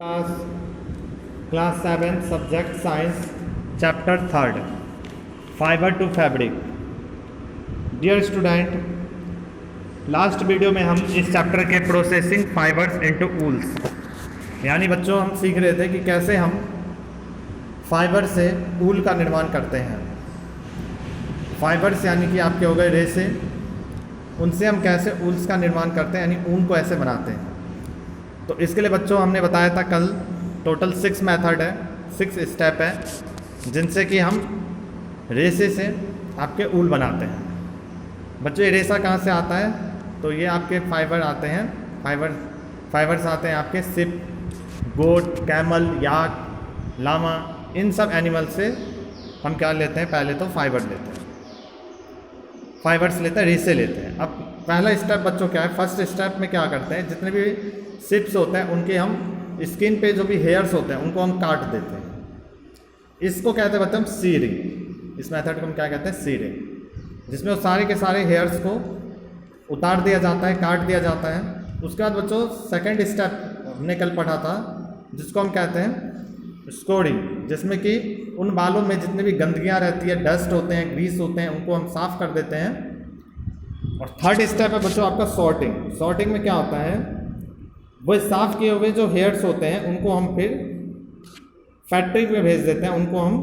Class 7 subject science chapter 3 fibre to fabric. Dear student, last video में हम इस chapter के प्रोसेसिंग फाइबर्स इनटू वूल्स यानी बच्चों हम सीख रहे थे कि कैसे हम फाइबर से ऊल का निर्माण करते हैं। फाइबर्स यानी कि आपके हो गए रेसे, उनसे हम कैसे ऊल्स का निर्माण करते हैं यानी ऊन को ऐसे बनाते हैं। तो इसके लिए बच्चों हमने बताया था कल टोटल 6 मेथड है, 6 स्टेप है जिनसे कि हम रेसे से आपके ऊल बनाते हैं। बच्चों ये रेसा कहाँ से आता है? तो ये आपके फाइबर आते हैं, फाइबर्स आते हैं आपके सिप, गोट, कैमल, याक, लामा, इन सब एनिमल से हम क्या लेते हैं? पहले तो फाइबर लेते हैं, फाइबर्स लेते हैं, रेसे लेते हैं। अब पहला स्टेप बच्चों क्या है? फर्स्ट स्टेप में क्या करते हैं, जितने भी सिप्स होते हैं उनके हम स्किन पे जो भी हेयर्स होते हैं उनको हम काट देते हैं। इसको कहते हैं बच्चों हम सीरिंग। इस मेथड को हम क्या कहते हैं? सीरिंग, जिसमें वो सारे के सारे हेयर्स को उतार दिया जाता है, काट दिया जाता है। उसके बाद बच्चों सेकंड स्टेप हमने कल पढ़ा था जिसको हम कहते हैं स्कोरिंग, जिसमें कि उन बालों में जितनी भी गंदगियाँ रहती है, डस्ट होते हैं, ग्रीस होते हैं, उनको हम साफ़ कर देते हैं। और थर्ड स्टेप है बच्चों आपका सॉर्टिंग। सॉर्टिंग में क्या होता है? वो साफ़ किए हुए जो हेयर्स होते हैं उनको हम फिर फैक्ट्री में भेज देते हैं, उनको हम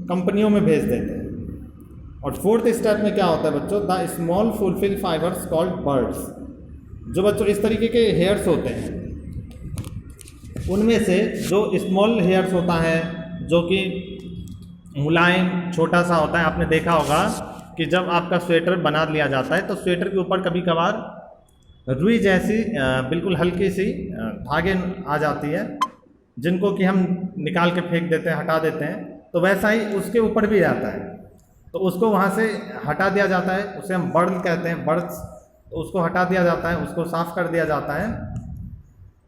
कंपनियों में भेज देते हैं। और फोर्थ स्टेप में क्या होता है बच्चों? The small fulfil fibres called birds. जो बच्चों इस तरीके के हेयर्स होते हैं उनमें से जो स्मॉल हेयर्स होता है जो कि मुलायम छोटा सा होता है, आपने देखा होगा कि जब आपका स्वेटर बना लिया जाता है तो स्वेटर के ऊपर कभी कभार रुई जैसी बिल्कुल हल्की सी धागे आ जाती है जिनको कि हम निकाल के फेंक देते हैं, हटा देते हैं। तो वैसा ही उसके ऊपर भी रहता है, तो उसको वहाँ से हटा दिया जाता है, उसे हम बर्ड कहते हैं, बर्ड्स। तो उसको हटा दिया जाता है, उसको साफ़ कर दिया जाता है।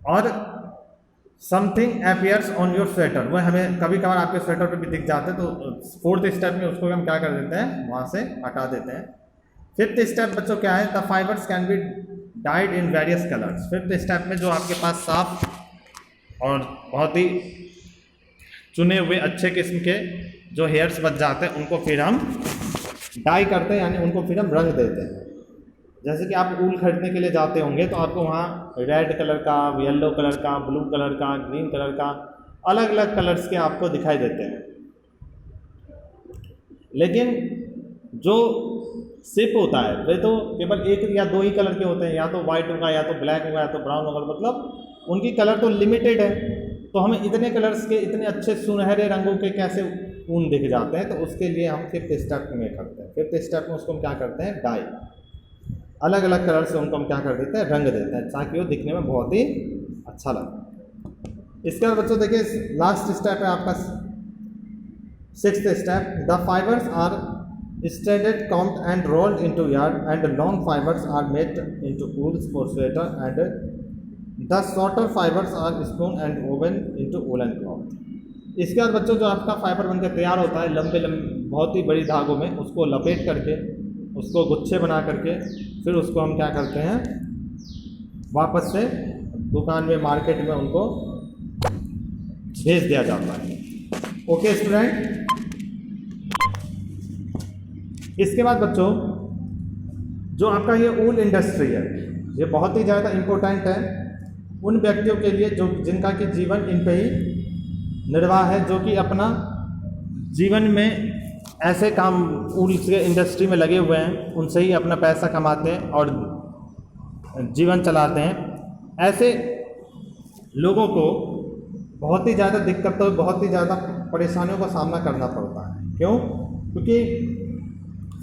और something appears on your sweater, वह हमें कभी कभार आपके स्वेटर पे भी दिख जाते हैं। तो फोर्थ स्टेप में उसको हम क्या कर देते हैं? वहाँ से हटा देते हैं। फिफ्थ स्टेप बच्चों क्या है? The fibres can be died in various colours. Fifth step में जो आपके पास साफ और बहुत ही चुने हुए अच्छे किस्म के जो हेयर्स बच जाते हैं उनको फिर हम डाई करते हैं, यानी उनको फिर हम रंग देते हैं। जैसे कि आप ऊल खरीदने के लिए जाते होंगे तो आपको वहाँ रेड कलर का, येलो कलर का, ब्लू कलर का, ग्रीन कलर का, अलग अलग कलर्स के आपको दिखाई देते हैं। लेकिन जो सिप होता है वे तो केवल एक या दो ही कलर के होते हैं, या तो वाइट होगा, या तो ब्लैक होगा, या तो ब्राउन होगा। मतलब उनकी कलर तो लिमिटेड है। तो हमें इतने कलर्स के, इतने अच्छे सुनहरे रंगों के कैसे ऊन दिख जाते हैं? तो उसके लिए हम फिफ्थ स्टेप में करते हैं। फिफ्थ स्टेप में उसको हम क्या करते हैं? डाई, अलग अलग कलर से उनको हम क्या कर देते हैं? रंग देते हैं, ताकि वो दिखने में बहुत ही अच्छा लगे। इसके बाद बच्चों देखिए लास्ट स्टेप है आपका sixth step. The fibres are straightened, combed and rolled into yarn, and long fibers are made into wools for sweater, and the shorter fibers are spun and woven into woolen cloth। इसके बाद बच्चों जो आपका fibre बनकर तैयार होता है लंबे बहुत ही बड़ी धागों में, उसको लपेट करके, उसको गुच्छे बना करके फिर उसको हम क्या करते हैं? वापस से दुकान में, मार्केट में उनको भेज दिया जाता है। ओके स्टूडेंट, इसके बाद बच्चों जो आपका ये ऊल इंडस्ट्री है ये बहुत ही ज़्यादा इम्पोर्टेंट है उन व्यक्तियों के लिए जो जिनका कि जीवन इन पे ही निर्वाह है, जो कि अपना जीवन में ऐसे काम ऊल के इंडस्ट्री में लगे हुए हैं, उनसे ही अपना पैसा कमाते हैं और जीवन चलाते हैं। ऐसे लोगों को बहुत ही ज़्यादा दिक्कतों, बहुत ही ज़्यादा परेशानियों का सामना करना पड़ता है। क्यों? क्योंकि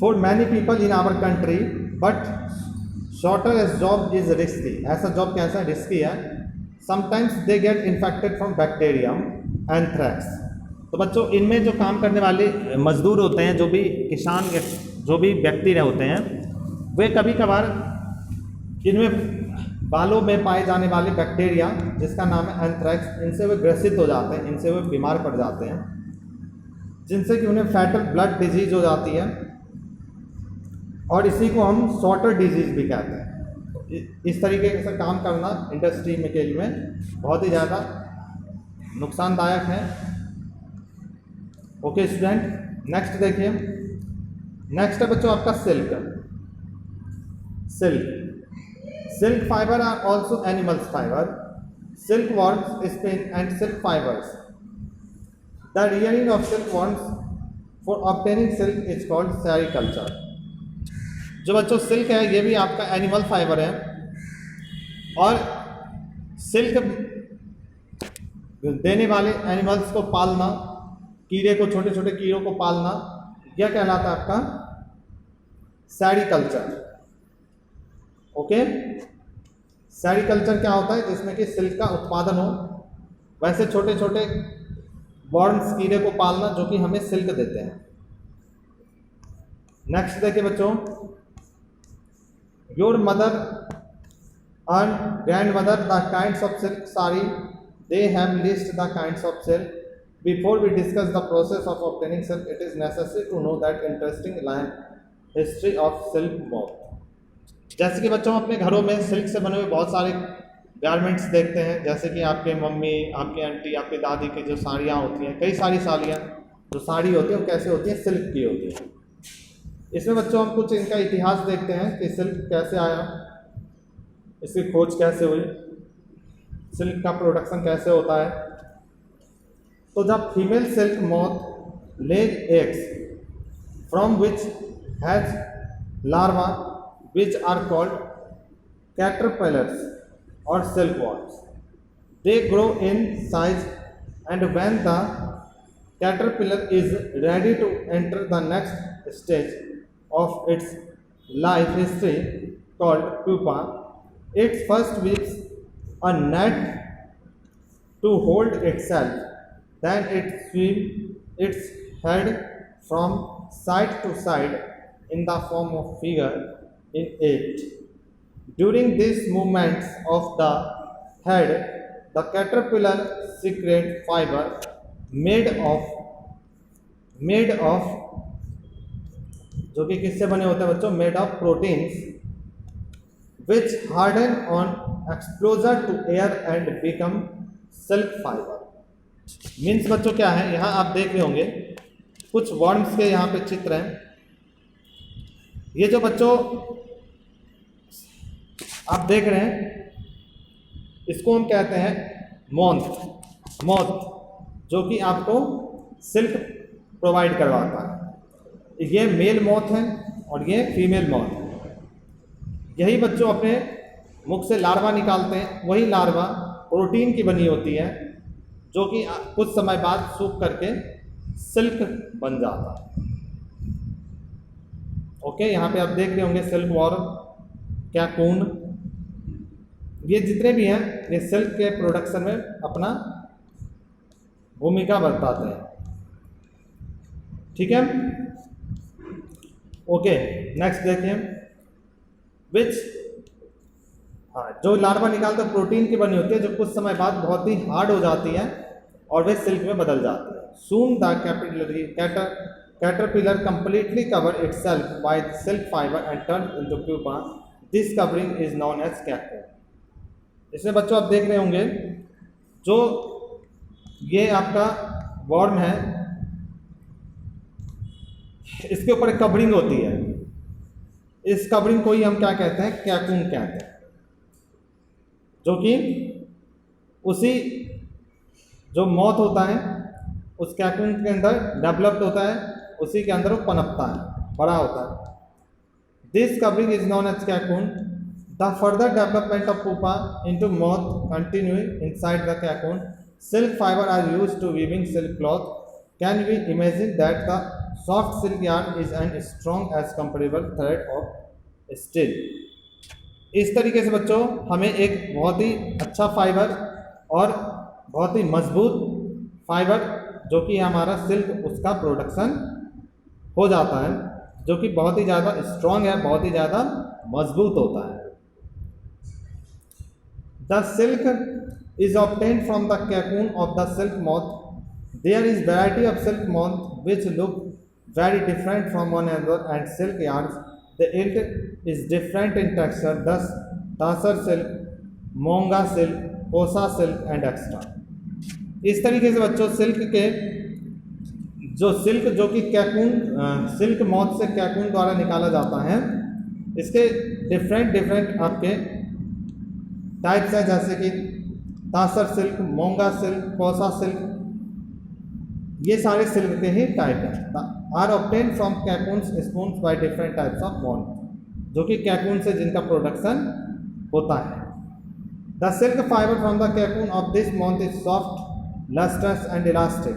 for many people in our country, but shorter as job is risky। ऐसा जॉब कैसा रिस्की है? sometimes they get infected from bacterium, anthrax। तो बच्चों इनमें जो काम करने वाले मजदूर होते हैं, जो भी किसान, जो भी व्यक्ति होते हैं, वे कभी कभार इनमें बालों में पाए जाने वाले बैक्टीरिया जिसका नाम है एंथ्रैक्स, इनसे वे ग्रसित हो जाते हैं, इनसे वे बीमार पड़ जाते हैं, जिनसे कि उन्हें फैटल ब्लड डिजीज हो जाती है, और इसी को हम सॉर्टर डिजीज़ भी कहते हैं। इस तरीके से काम करना इंडस्ट्री में के लिए बहुत ही ज़्यादा नुकसानदायक है। ओके स्टूडेंट, नेक्स्ट देखिए। नेक्स्ट है बच्चों आपका silk. Silk fibre are also animals fibre, silk worms, spin and silk fibres. The rearing of silkworms for obtaining silk is called sericulture. जो बच्चों सिल्क है ये भी आपका एनिमल फाइबर है, और सिल्क देने वाले एनिमल्स को पालना, कीड़े को, छोटे छोटे कीड़ों को पालना, यह कहलाता है आपका सेरीकल्चर। ओके, सेरीकल्चर क्या होता है? जिसमें कि सिल्क का उत्पादन हो, वैसे छोटे छोटे वर्म्स, कीड़े को पालना जो कि हमें सिल्क देते हैं। नेक्स्ट देखिए बच्चों, your mother and grandmother the kinds of silk sari, they have list the kinds of silk. Before we discuss the process of obtaining silk, it is necessary to know that interesting line history of silk moth. जैसे कि बच्चों अपने घरों में silk से बने हुए बहुत सारे गारमेंट्स देखते हैं, जैसे कि आपके मम्मी, आपकी आंटी, आपकी दादी की जो साड़ियाँ होती हैं, कई सारी साड़ियाँ जो साड़ी होती है वो कैसे होती है? सिल्क की होती है। इसमें बच्चों हम कुछ इनका इतिहास देखते हैं कि सिल्क कैसे आया, इसकी खोज कैसे हुई, सिल्क का प्रोडक्शन कैसे होता है। तो जब female silk moth lays eggs from which has larva which are called caterpillars or silkworms. They grow in size, and when the caterpillar is ready to enter the next stage of its life history called pupa, it first weaves a net to hold itself. Then it swings its head from side to side in the form of figure in 8. During these movements of the head, the caterpillar secretes fiber made of जो कि किससे बने होते हैं बच्चों? Made of proteins which harden on exposure to air and become silk fibre. Means बच्चों क्या है, यहाँ आप देख रहे होंगे कुछ वर्म्स के यहाँ पे चित्र हैं। ये जो बच्चों आप देख रहे हैं, इसको हम कहते हैं मोथ, जो कि आपको सिल्क प्रोवाइड करवाता है। ये मेल मोथ है और ये फीमेल मोथ है। यही बच्चों अपने मुख से लार्वा निकालते हैं, वही लार्वा प्रोटीन की बनी होती है, जो कि कुछ समय बाद सूख करके सिल्क बन जाता है। ओके, यहाँ पे आप देख रहे होंगे सिल्क वॉर्म, कैकून, ये जितने भी हैं ये सिल्क के प्रोडक्शन में अपना भूमिका बताते हैं। ठीक है, ओके। नेक्स्ट देखिए, विच, हाँ, जो लार्वा निकालते हैं प्रोटीन की बनी होती है, जो कुछ समय बाद बहुत ही हार्ड हो जाती है और वे सिल्क में बदल जाती है। Soon the caterpillar completely cover itself by silk fiber and turn into pupa. This covering is known as cocoon. इसमें बच्चों आप देख रहे होंगे जो ये आपका वर्म है, इसके ऊपर एक कवरिंग होती है। इस कवरिंग को ही हम क्या कहते हैं? कैकून कहते हैं, जो कि उसी जो मौत होता है उस कैकून के अंदर डेवलप्ड होता है, उसी के अंदर वो पनपता है, बड़ा होता है। This covering is known as cocoon. The further development of pupa into moth continuing inside the cocoon. Silk fiber are used to weaving silk cloth. Can we imagine that the soft silk yarn is as strong as comparable thread of steel? इस तरीके से बच्चों हमें एक बहुत ही अच्छा fibre और बहुत ही मजबूत फाइबर जो कि हमारा सिल्क, उसका प्रोडक्शन हो जाता है, जो कि बहुत ही ज़्यादा स्ट्रॉन्ग है, बहुत ही ज़्यादा मजबूत होता है। The silk is obtained from the cocoon of the silk moth. There is variety of silk moth which look very different from one another, and silk yarns. The yield is different in texture, thus Tasar silk, Monga silk, Kosa silk, and extra. इस तरीके से बच्चों silk के जो कि कैकून silk moth से कैकून द्वारा निकाला जाता है, इसके डिफरेंट आपके टाइप्स हैं, जैसे कि tasar silk, munga silk, kosa silk, ये सारे सिल्क के ही टाइप हैं। Are obtain from cocoons spun by different types of moth, जो कि कैकून से जिनका प्रोडक्शन होता है। The silk fibre from the cocoon of this moth is soft, lustrous and elastic.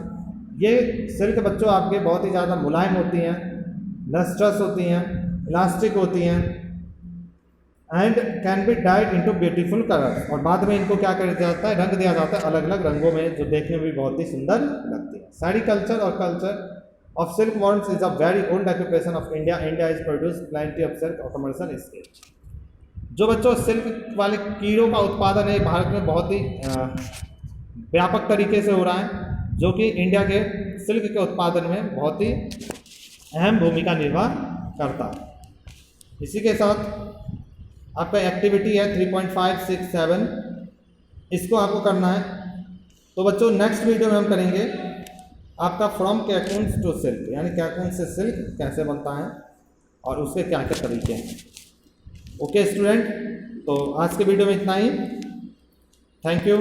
ये सिल्क बच्चों आपके बहुत ही ज़्यादा मुलायम होती हैं, लस्ट्रस होती हैं, इलास्टिक होती हैं, and can be died into beautiful colours. और बाद में इनको क्या कर दिया जाता है, रंग दिया जाता है अलग अलग रंगों में, जो देखने में भी बहुत ही सुंदर लगती है। सेरीकल्चर और culture of silk worms is a very old occupation of India. India is produce plenty of silk और कमर्शियल स्केल। जो बच्चों सिल्क वाले कीड़ों का उत्पादन है भारत में बहुत ही व्यापक तरीके से हो रहा है, जो कि इंडिया के सिल्क के उत्पादन में बहुत ही अहम भूमिका निर्वाह करता है। इसी के साथ आपका एक्टिविटी है 3.567, इसको आपको करना है। तो बच्चों नेक्स्ट वीडियो में हम करेंगे आपका फ्रॉम कैकून्स टू सिल्क, यानी कैकून से सिल्क कैसे बनता है और उसके क्या क्या तरीके हैं। ओके स्टूडेंट, तो आज के वीडियो में इतना ही। Thank you.